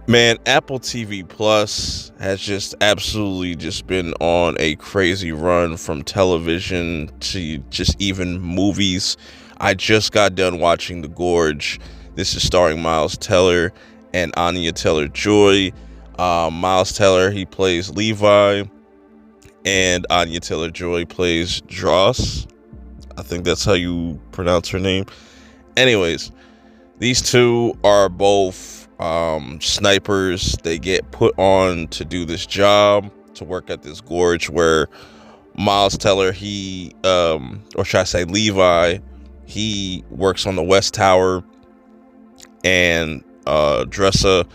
Man, Apple TV Plus has just absolutely just been on a crazy run from television to just even movies. I just got done watching The Gorge. This is starring Miles Teller and Anya Taylor-Joy. Miles Teller, he plays Levi, and Anya Taylor-Joy plays Dross. I think that's how you pronounce her name. Anyways, these two are both snipers. They get put on to do this job, to work at this gorge where Miles Teller, or should I say Levi, he works on the West Tower, and Dressa,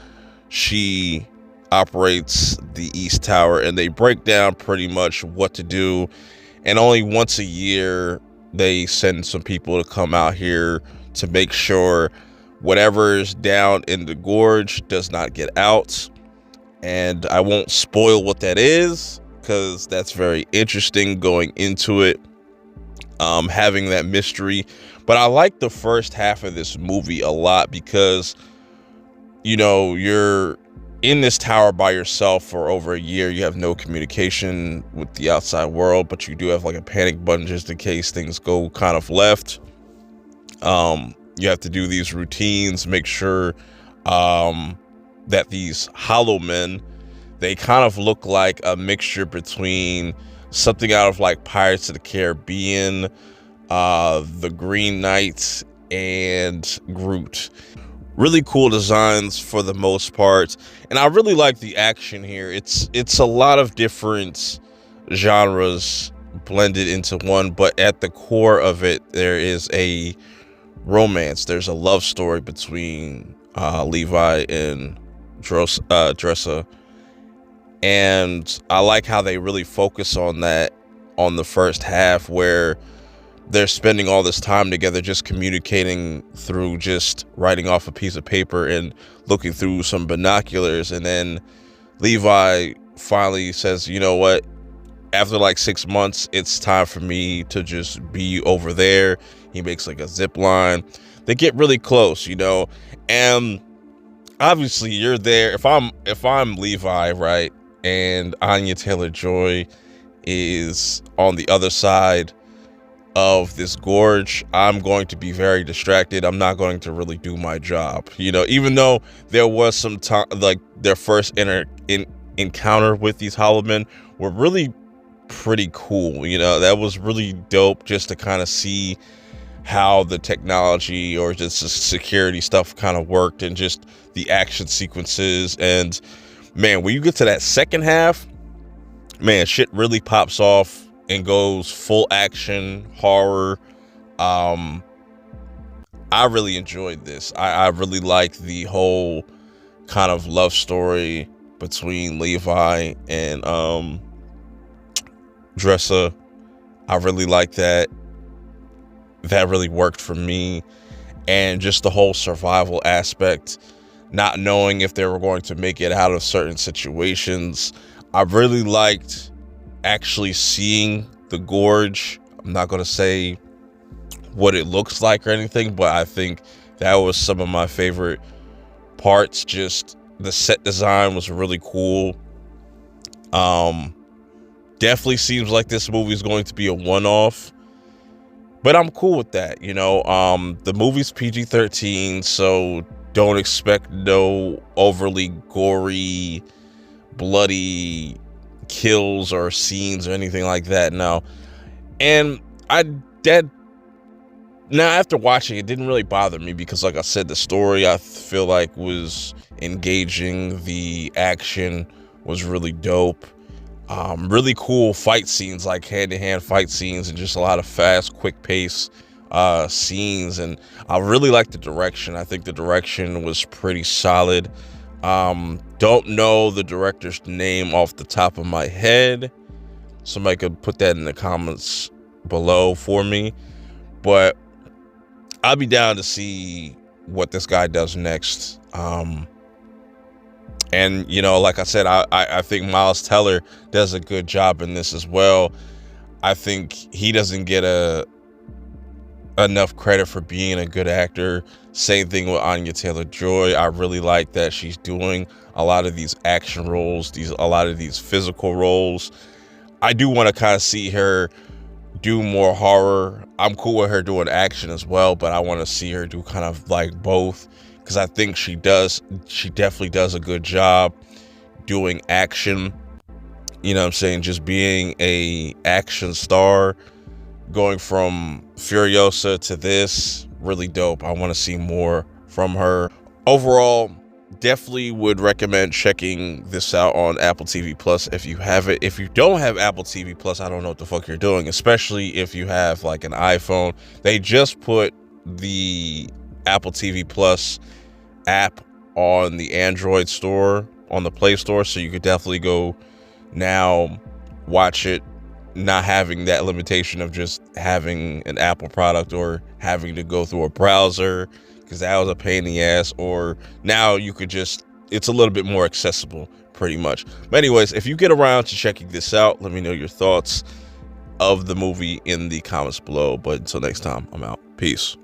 she operates the East Tower, and they break down pretty much what to do. And only once a year, they send some people to come out here to make sure whatever's down in the gorge does not get out. And I won't spoil what that is, because that's very interesting going into it, having that mystery. But I like the first half of this movie a lot because, you know, you're in this tower by yourself for over a year. You have no communication with the outside world, but you do have like a panic button just in case things go kind of left. You have to do these routines, make sure that these hollow men, they kind of look like a mixture between something out of like Pirates of the Caribbean, the Green Knight, and Groot. Really cool designs for the most part, and I really like the action here. It's a lot of different genres blended into one, but at the core of it, there is a romance. There's a love story between Levi and Dressa, and I like how they really focus on that on the first half, where they're spending all this time together just communicating through just writing off a piece of paper and looking through some binoculars. And then Levi finally says, you know what, after like 6 months, it's time for me to just be over there. He makes like a zip line. They get really close, you know, and obviously you're there. If I'm Levi, right, and Anya Taylor-Joy is on the other side of this gorge, I'm going to be very distracted. I'm not going to really do my job, you know, even though there was some time, like their first encounter with these hollow men were really pretty cool. You know, that was really dope just to kind of see how the technology or just the security stuff kind of worked, and just the action sequences. And man, when you get to that second half, man, shit really pops off and goes full action horror. I really enjoyed this. I really like the whole kind of love story between Levi and Dressa. I really like that. That really worked for me. And just the whole survival aspect, not knowing if they were going to make it out of certain situations. I really liked actually seeing the gorge. I'm not going to say what it looks like or anything, but I think that was some of my favorite parts. Just the set design was really cool. Definitely seems like this movie is going to be a one-off, but I'm cool with that. You know, the movie's PG-13, so don't expect no overly gory, bloody kills or scenes or anything like that. No. And now after watching it, didn't really bother me, because like I said, the story I feel like was engaging. The action was really dope. Really cool fight scenes, like hand-to-hand fight scenes, and just a lot of fast, quick pace scenes. And I really like the direction. I think the direction was pretty solid. Don't know the director's name off the top of my head. Somebody could put that in the comments below for me, but I'll be down to see what this guy does next. And you know, like I said, I think Miles Teller does a good job in this as well. I think he doesn't get enough credit for being a good actor. Same thing with Anya Taylor-Joy. I really like that she's doing a lot of these action roles, a lot of these physical roles. I do want to kind of see her do more horror. I'm cool with her doing action as well, but I want to see her do kind of like both, because I think she definitely does a good job doing action. You know what I'm saying? Just being a action star, going from Furiosa to this, really dope. I want to see more from her. Overall, definitely would recommend checking this out on Apple TV Plus if you have it. If you don't have Apple TV Plus, I don't know what the fuck you're doing, especially if you have like an iPhone. They just put the Apple TV Plus app on the Android store, on the Play Store, so you could definitely go now watch it, not having that limitation of just having an Apple product or having to go through a browser, because that was a pain in the ass. Or now you could just, it's a little bit more accessible pretty much. But anyways, if you get around to checking this out, let me know your thoughts of the movie in the comments below. But until next time, I'm out. Peace.